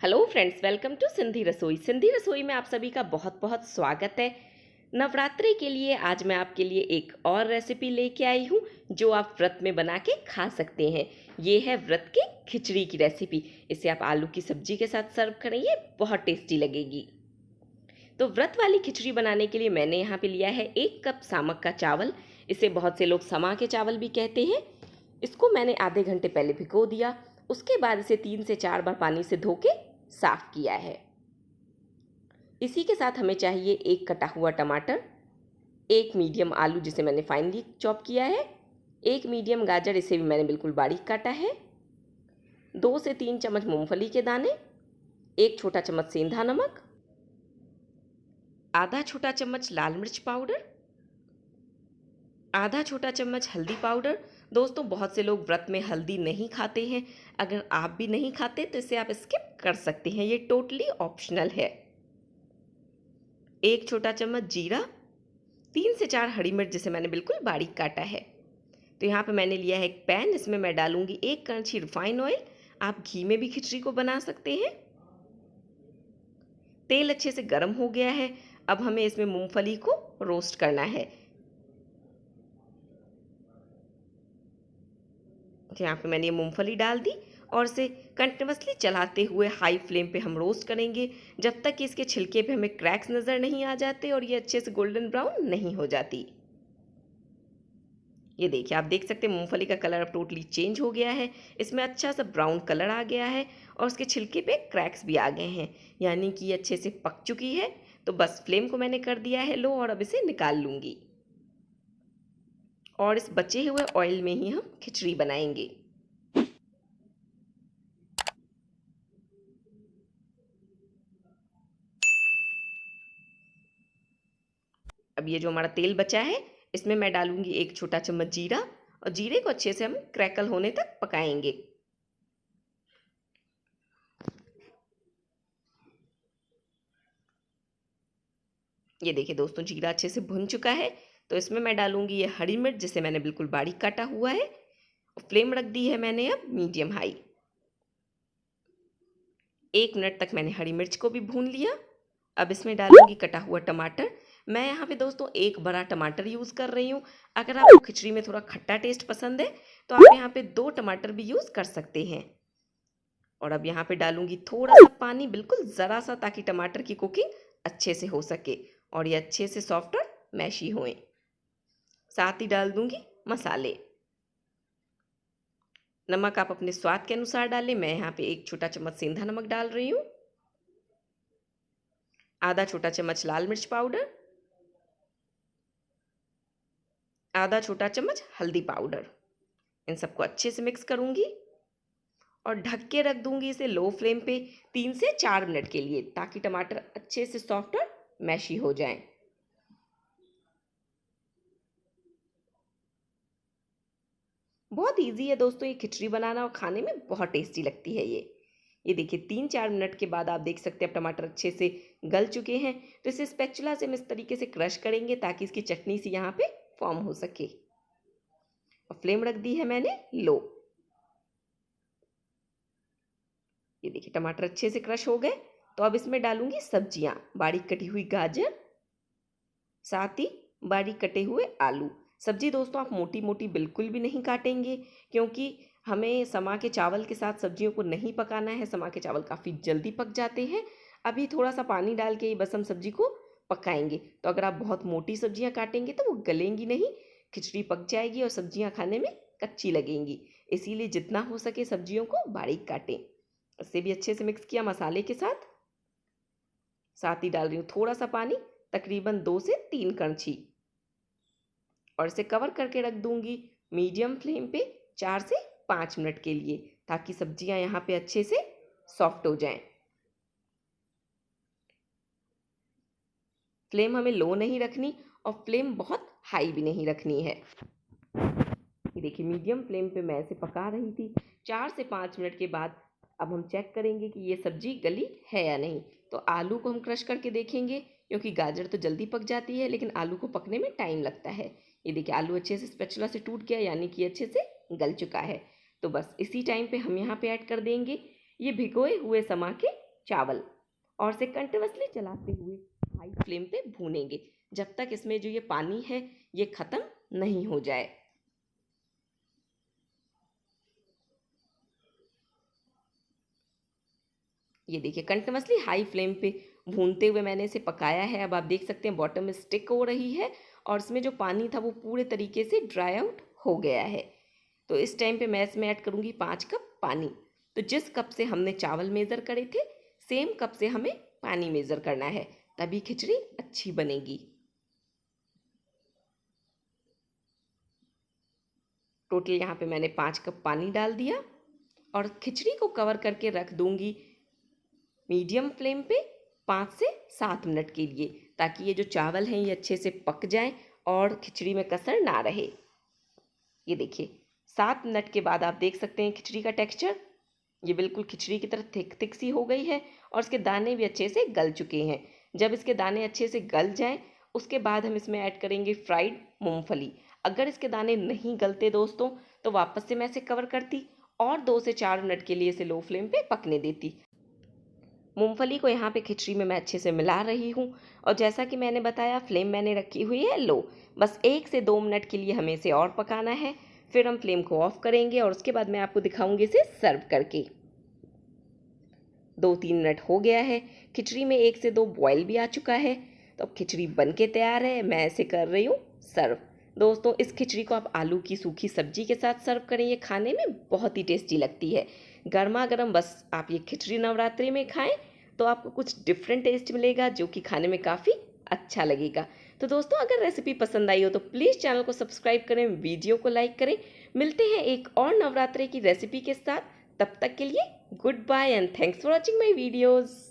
Hello friends, welcome to Sindhi Rasoi. Sindhi रसोई में आप सभी का बहुत बहुत स्वागत है। नवरात्रि के लिए आज मैं आपके लिए एक और रेसिपी लेके आई हूँ जो आप व्रत में बना के खा सकते हैं। ये है व्रत की खिचड़ी की रेसिपी। इसे आप आलू की सब्जी के साथ सर्व करें, ये बहुत टेस्टी लगेगी। तो व्रत वाली खिचड़ी बनाने के लिए मैंने यहाँ पे लिया है 1 कप सामक का चावल। इसे बहुत से लोग समा के चावल भी कहते हैं। इसको मैंने आधे घंटे पहले भिगो दिया। उसके बाद इसे 3 से 4 बार पानी से धो के साफ किया है। इसी के साथ हमें चाहिए 1 कटा हुआ टमाटर, 1 मीडियम आलू जिसे मैंने फाइनली चॉप किया है, 1 मीडियम गाजर, इसे भी मैंने बिल्कुल बारीक काटा है, 2 से 3 चम्मच मूंगफली के दाने, 1 छोटा चम्मच सेंधा नमक, आधा छोटा चम्मच लाल मिर्च पाउडर, आधा छोटा चम्मच हल्दी पाउडर। दोस्तों, बहुत से लोग व्रत में हल्दी नहीं खाते हैं। अगर आप भी नहीं खाते तो इसे आप स्किप कर सकते हैं, ये टोटली ऑप्शनल है। 1 छोटा चम्मच जीरा, 3 से 4 हरी मिर्च जिसे मैंने बिल्कुल बारीक काटा है। तो यहाँ पे मैंने लिया है एक पैन, इसमें मैं डालूंगी 1 कड़छी रिफाइन ऑयल। आप घी में भी खिचड़ी को बना सकते हैं। तेल अच्छे से गर्म हो गया है। अब हमें इसमें मूंगफली को रोस्ट करना है। यहाँ पे मैंने ये मूंगफली डाल दी और इसे कंटिन्यूसली चलाते हुए हाई फ्लेम पे हम रोस्ट करेंगे जब तक कि इसके छिलके पे हमें क्रैक्स नज़र नहीं आ जाते और ये अच्छे से गोल्डन ब्राउन नहीं हो जाती। ये देखिए, आप देख सकते हैं मूंगफली का कलर अब टोटली चेंज हो गया है। इसमें अच्छा सा ब्राउन कलर आ गया है और उसके छिलके पे क्रैक्स भी आ गए हैं, यानी कि ये अच्छे से पक चुकी है। तो बस फ्लेम को मैंने कर दिया है लो और अब इसे निकाल लूँगी और इस बचे हुए ऑयल में ही हम खिचड़ी बनाएंगे। अब ये जो हमारा तेल बचा है इसमें मैं डालूंगी 1 छोटा चम्मच जीरा और जीरे को अच्छे से हम क्रैकल होने तक पकाएंगे। ये देखिए दोस्तों, जीरा अच्छे से भुन चुका है। तो इसमें मैं डालूंगी ये हरी मिर्च जिसे मैंने बिल्कुल बारीक काटा हुआ है और फ्लेम रख दी है मैंने अब मीडियम हाई। 1 मिनट तक मैंने हरी मिर्च को भी भून लिया। अब इसमें डालूंगी कटा हुआ टमाटर। मैं यहाँ पे दोस्तों 1 बड़ा टमाटर यूज़ कर रही हूँ। अगर आपको खिचड़ी में थोड़ा खट्टा टेस्ट पसंद है तो आप यहाँ पे 2 टमाटर भी यूज़ कर सकते हैं। और अब यहाँ पे डालूंगी थोड़ा सा पानी, बिल्कुल ज़रा सा, ताकि टमाटर की कुकिंग अच्छे से हो सके और ये अच्छे से सॉफ्ट और मैशी होएं। साथ ही डाल दूंगी मसाले। नमक आप अपने स्वाद के अनुसार डालें। मैं यहाँ पे 1 छोटा चम्मच सेंधा नमक डाल रही हूँ, आधा छोटा चम्मच लाल मिर्च पाउडर, आधा छोटा चम्मच हल्दी पाउडर। इन सबको अच्छे से मिक्स करूंगी और ढक के रख दूंगी इसे लो फ्लेम पे 3 से 4 मिनट के लिए, ताकि टमाटर अच्छे से सॉफ्ट और मैशी हो जाएं। बहुत इजी है दोस्तों ये खिचड़ी बनाना और खाने में बहुत टेस्टी लगती है ये देखिए 3-4 मिनट के बाद आप देख सकते हैं अब टमाटर अच्छे से गल चुके हैं। तो इसे स्पैचुला से हम इस तरीके से क्रश करेंगे ताकि इसकी चटनी सी यहाँ पे फॉर्म हो सके। और फ्लेम रख दी है मैंने लो। ये देखिए टमाटर अच्छे से क्रश हो गए। तो अब इसमें डालूंगी सब्जियां, बारीक कटी हुई गाजर, साथ ही बारीक कटे हुए आलू। सब्जी दोस्तों आप मोटी मोटी बिल्कुल भी नहीं काटेंगे, क्योंकि हमें समा के चावल के साथ सब्जियों को नहीं पकाना है। समा के चावल काफ़ी जल्दी पक जाते हैं। अभी थोड़ा सा पानी डाल के ही बस हम सब्जी को पकाएंगे। तो अगर आप बहुत मोटी सब्जियां काटेंगे तो वो गलेंगी नहीं, खिचड़ी पक जाएगी और सब्जियां खाने में कच्ची लगेंगी। इसीलिए जितना हो सके सब्जियों को बारीक काटें। इससे भी अच्छे से मिक्स किया मसाले के साथ। साथ ही डाल रही हूँ थोड़ा सा पानी, तकरीबन 2 से 3 कड़छी, और इसे कवर करके रख दूंगी मीडियम फ्लेम पे 4 से 5 मिनट के लिए, ताकि सब्जियां यहाँ पे अच्छे से सॉफ्ट हो जाएं। फ्लेम हमें लो नहीं रखनी और फ्लेम बहुत हाई भी नहीं रखनी है। ये देखिए मीडियम फ्लेम पे मैं इसे पका रही थी। 4 से 5 मिनट के बाद अब हम चेक करेंगे कि ये सब्जी गली है या नहीं। तो आलू को हम क्रश करके देखेंगे, क्योंकि गाजर तो जल्दी पक जाती है लेकिन आलू को पकने में टाइम लगता है। ये देखिए आलू अच्छे से स्पैचुला से टूट गया, यानी कि अच्छे से गल चुका है। तो बस इसी टाइम पे हम यहाँ पे ऐड कर देंगे ये भिगोए हुए समा के चावल और इसे कंटिन्यूअसली चलाते हुए हाई फ्लेम पे भूनेंगे जब तक इसमें जो ये पानी है ये ख़त्म नहीं हो जाए। ये देखिए कंटिन्यूअसली हाई फ्लेम पे भूनते हुए मैंने इसे पकाया है। अब आप देख सकते हैं बॉटम में स्टिक हो रही है और इसमें जो पानी था वो पूरे तरीके से ड्राई आउट हो गया है। तो इस टाइम पे मैं इसमें ऐड करूँगी 5 कप पानी। तो जिस कप से हमने चावल मेज़र करे थे सेम कप से हमें पानी मेज़र करना है, तभी खिचड़ी अच्छी बनेगी। टोटल यहाँ पे मैंने 5 कप पानी डाल दिया और खिचड़ी को कवर करके रख दूँगी मीडियम फ्लेम पे 5 से 7 मिनट के लिए, ताकि ये जो चावल हैं ये अच्छे से पक जाएं और खिचड़ी में कसर ना रहे। ये देखिए 7 मिनट के बाद आप देख सकते हैं खिचड़ी का टेक्सचर, ये बिल्कुल खिचड़ी की तरह थिक थिक सी हो गई है और इसके दाने भी अच्छे से गल चुके हैं। जब इसके दाने अच्छे से गल जाएं उसके बाद हम इसमें ऐड करेंगे फ्राइड मूंगफली। अगर इसके दाने नहीं गलते दोस्तों तो वापस से मैं इसे कवर करती और 2 से 4 मिनट के लिए इसे लो फ्लेम पे पकने देती। मूंगफली को यहाँ पे खिचड़ी में मैं अच्छे से मिला रही हूँ और जैसा कि मैंने बताया फ्लेम मैंने रखी हुई है लो। बस 1 से 2 मिनट के लिए हमें इसे और पकाना है, फिर हम फ्लेम को ऑफ करेंगे और उसके बाद मैं आपको दिखाऊंगी इसे सर्व करके। 2-3 मिनट हो गया है, खिचड़ी में 1 से 2 बॉयल भी आ चुका है। तो अब खिचड़ी बन के तैयार है, मैं इसे कर रही हूँ सर्व। दोस्तों इस खिचड़ी को आप आलू की सूखी सब्जी के साथ सर्व करें, ये खाने में बहुत ही टेस्टी लगती है। गर्मा गर्म बस आप ये खिचड़ी नवरात्रि में खाएं तो आपको कुछ डिफरेंट टेस्ट मिलेगा जो कि खाने में काफ़ी अच्छा लगेगा। तो दोस्तों अगर रेसिपी पसंद आई हो तो प्लीज़ चैनल को सब्सक्राइब करें, वीडियो को लाइक करें। मिलते हैं एक और नवरात्रि की रेसिपी के साथ, तब तक के लिए goodbye and thanks for watching my videos.